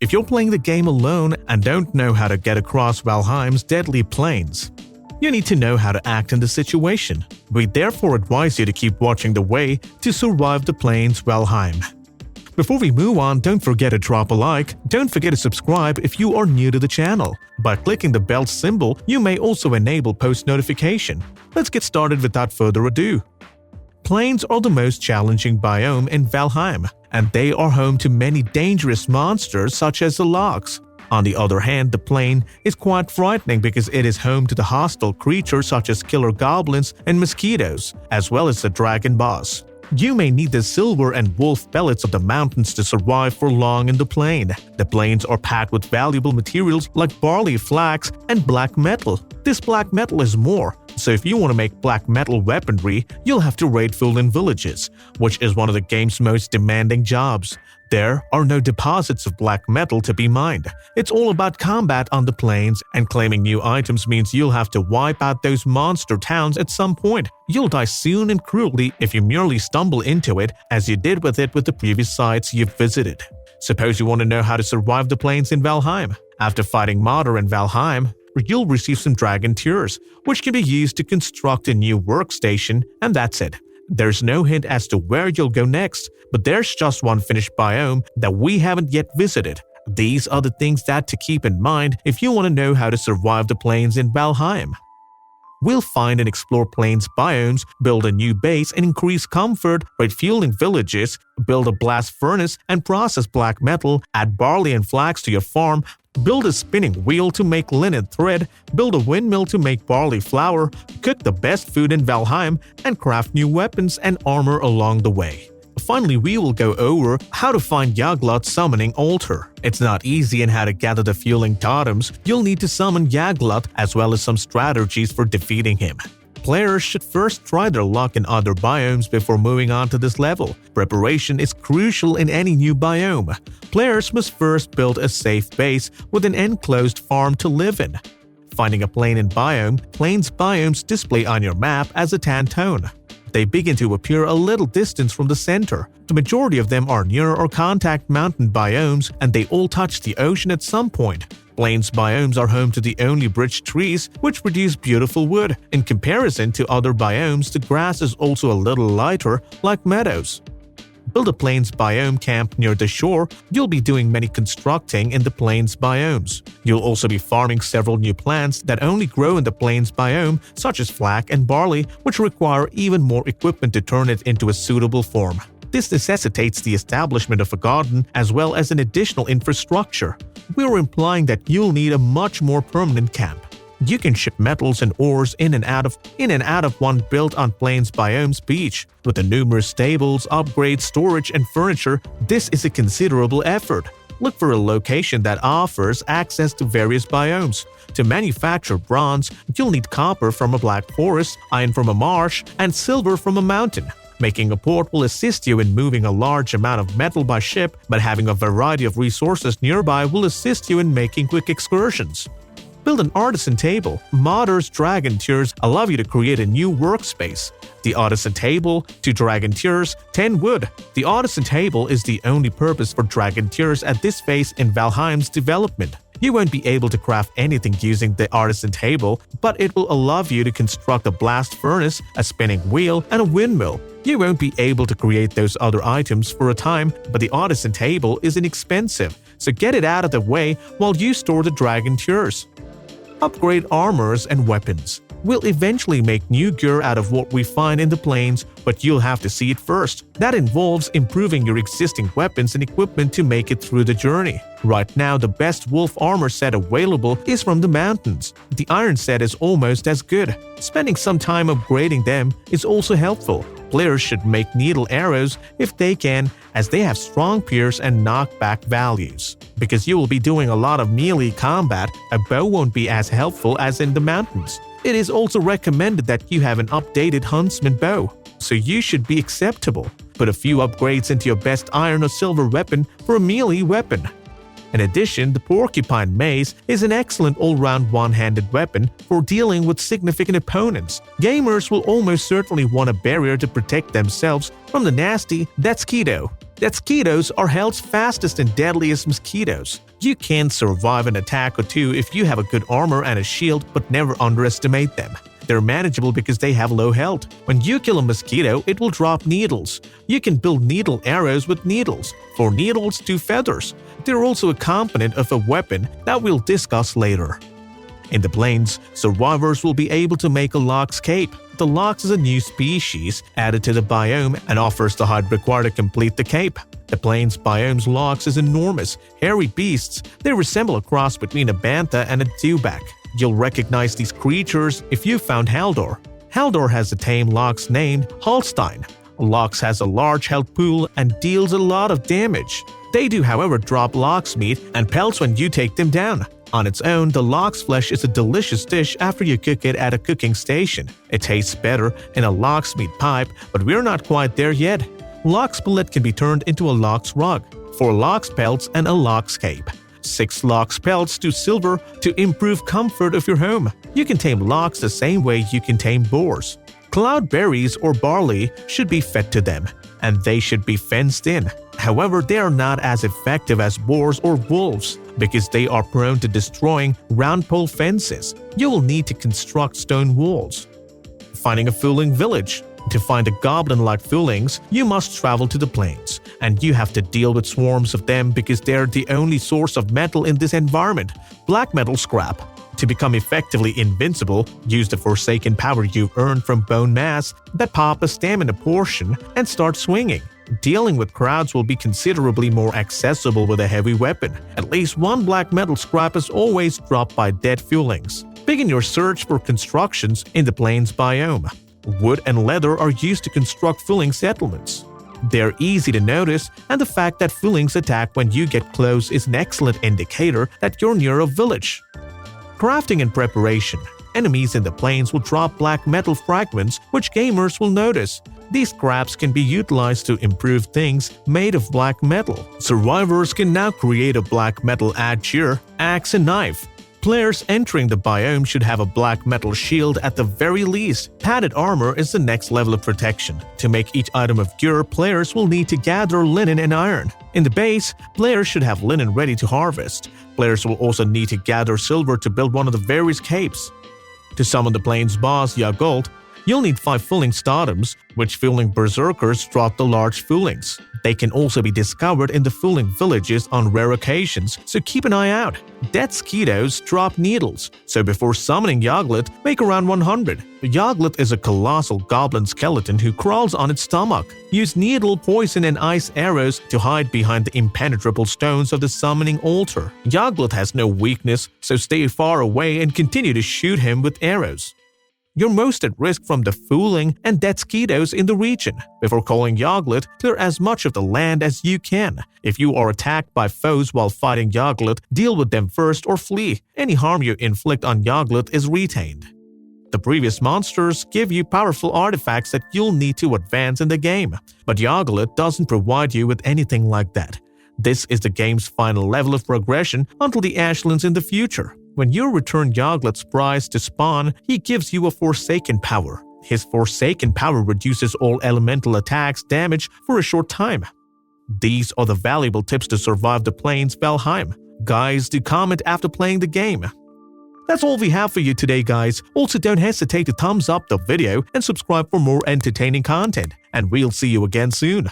if you're playing the game alone and don't know how to get across Valheim's deadly plains. You need to know how to act in the situation. We therefore advise you to keep watching the way to survive the Plains Valheim. Before we move on, don't forget to drop a like. Don't forget to subscribe if you are new to the channel. By clicking the bell symbol, you may also enable post notification. Let's get started without further ado. Plains are the most challenging biome in Valheim, and they are home to many dangerous monsters such as the logs. On the other hand, the plain is quite frightening because it is home to the hostile creatures such as killer goblins and mosquitos, as well as the dragon boss. You may need the silver and wolf pellets of the mountains to survive for long in the plain. The plains are packed with valuable materials like barley, flax, and black metal. This black metal is more, so if you want to make black metal weaponry, you'll have to raid Fuling Villages, which is one of the game's most demanding jobs. There are no deposits of black metal to be mined. It's all about combat on the plains, and claiming new items means you'll have to wipe out those monster towns at some point. You'll die soon and cruelly if you merely stumble into it, as you did with the previous sites you've visited. Suppose you want to know how to survive the plains in Valheim. After fighting Martyr in Valheim, you'll receive some dragon tears, which can be used to construct a new workstation, and that's it. There's no hint as to where you'll go next, but there's just one finished biome that we haven't yet visited. These are the things that to keep in mind if you want to know how to survive the plains in Valheim. We'll find and explore plains biomes, build a new base and increase comfort, raid Fuling Villages, build a blast furnace and process black metal, add barley and flax to your farm, build a spinning wheel to make linen thread, build a windmill to make barley flour, cook the best food in Valheim, and craft new weapons and armor along the way. Finally, we will go over how to find Yaglit's summoning altar. It's not easy and how to gather the fueling totems. You'll need to summon Yaglit as well as some strategies for defeating him. Players should first try their luck in other biomes before moving on to this level. Preparation is crucial in any new biome. Players must first build a safe base with an enclosed farm to live in. Finding a plains biomes display on your map as a tan tone. They begin to appear a little distance from the center. The majority of them are near or contact mountain biomes, and they all touch the ocean at some point. Plains biomes are home to the only bridge trees, which produce beautiful wood. In comparison to other biomes, the grass is also a little lighter, like meadows. Build a plains biome camp near the shore. You'll be doing many constructing in the plains biomes. You'll also be farming several new plants that only grow in the plains biome, such as flax and barley, which require even more equipment to turn it into a suitable form. This necessitates the establishment of a garden as well as an additional infrastructure. We're implying that you'll need a much more permanent camp. You can ship metals and ores in and out of one built on plains biomes beach. With the numerous stables, upgrades, storage, and furniture, this is a considerable effort. Look for a location that offers access to various biomes. To manufacture bronze, you'll need copper from a black forest, iron from a marsh, and silver from a mountain. Making a port will assist you in moving a large amount of metal by ship, but having a variety of resources nearby will assist you in making quick excursions. Build an Artisan Table. Martyr's dragon tears allow you to create a new workspace. The Artisan Table, 2 dragon tears, 10 wood. The Artisan Table is the only purpose for dragon tears at this phase in Valheim's development. You won't be able to craft anything using the Artisan Table, but it will allow you to construct a blast furnace, a spinning wheel, and a windmill. You won't be able to create those other items for a time, but the Artisan Table is inexpensive, so get it out of the way while you store the dragon tears. Upgrade armors and weapons. We'll eventually make new gear out of what we find in the plains, but you'll have to see it first. That involves improving your existing weapons and equipment to make it through the journey. Right now, the best wolf armor set available is from the mountains. The iron set is almost as good. Spending some time upgrading them is also helpful. Players should make needle arrows if they can, as they have strong pierce and knockback values. Because you will be doing a lot of melee combat, a bow won't be as helpful as in the mountains. It is also recommended that you have an updated huntsman bow, so you should be acceptable. Put a few upgrades into your best iron or silver weapon for a melee weapon. In addition, the porcupine mace is an excellent all-round one-handed weapon for dealing with significant opponents. Gamers will almost certainly want a barrier to protect themselves from the nasty mosquito. Mosquitos are hell's fastest and deadliest mosquitoes. You can survive an attack or two if you have a good armor and a shield, but never underestimate them. They're manageable because they have low health. When you kill a mosquito, it will drop needles. You can build needle arrows with needles. 4 needles, 2 feathers. They're also a component of a weapon that we'll discuss later. In the plains, survivors will be able to make a lox cape. The lox is a new species added to the biome and offers the height required to complete the cape. The plains biome's lox is enormous, hairy beasts. They resemble a cross between a bantha and a dewback. You'll recognize these creatures if you found Haldor. Haldor has a tame lox named Holstein. Lox has a large health pool and deals a lot of damage. They do, however, drop lox meat and pelts when you take them down. On its own, the lox flesh is a delicious dish after you cook it at a cooking station. It tastes better in a lox meat pipe, but we're not quite there yet. Lox bullet can be turned into a lox rug, 4 lox pelts and a lox cape. 6 lox pelts to silver to improve comfort of your home. You can tame lox the same way you can tame boars. Cloudberries or barley should be fed to them, and they should be fenced in. However, they are not as effective as boars or wolves because they are prone to destroying round pole fences. You will need to construct stone walls. Finding a Fuling village. To find a goblin-like Fulings, you must travel to the plains, and you have to deal with swarms of them because they're the only source of metal in this environment. Black metal scrap. To become effectively invincible, use the forsaken power you earned from bone mass that pop a stamina portion and start swinging. Dealing with crowds will be considerably more accessible with a heavy weapon. At least 1 black metal scrap is always dropped by dead Fulings. Begin your search for constructions in the plains biome. Wood and leather are used to construct Fuling settlements. They're easy to notice, and the fact that Fulings attack when you get close is an excellent indicator that you're near a village. Crafting and preparation. Enemies in the plains will drop black metal fragments, which gamers will notice. These scraps can be utilized to improve things made of black metal. Survivors can now create a black metal adgear, axe and knife. Players entering the biome should have a black metal shield at the very least. Padded armor is the next level of protection. To make each item of gear, players will need to gather linen and iron. In the base, players should have linen ready to harvest. Players will also need to gather silver to build one of the various capes. To summon the plains boss Yaglit, you'll need 5 Fuling Stotems, which Fuling berserkers drop the large Fulings. They can also be discovered in the Fuling Villages on rare occasions, so keep an eye out. Dead mosquitoes drop needles, so before summoning Yaglit, make around 100. Yaglit is a colossal goblin skeleton who crawls on its stomach. Use needle, poison, and ice arrows to hide behind the impenetrable stones of the summoning altar. Yaglit has no weakness, so stay far away and continue to shoot him with arrows. You're most at risk from the Fuling and dead mosquitoes in the region. Before calling Yaglit, clear as much of the land as you can. If you are attacked by foes while fighting Yaglit, deal with them first or flee. Any harm you inflict on Yaglit is retained. The previous monsters give you powerful artifacts that you'll need to advance in the game, but Yaglit doesn't provide you with anything like that. This is the game's final level of progression until the Ashlands in the future. When you return Yaglit's prize to spawn, he gives you a Forsaken power. His Forsaken power reduces all elemental attacks damage for a short time. These are the valuable tips to survive the Plains Valheim. Guys, do comment after playing the game. That's all we have for you today, guys. Also, don't hesitate to thumbs up the video and subscribe for more entertaining content. And we'll see you again soon.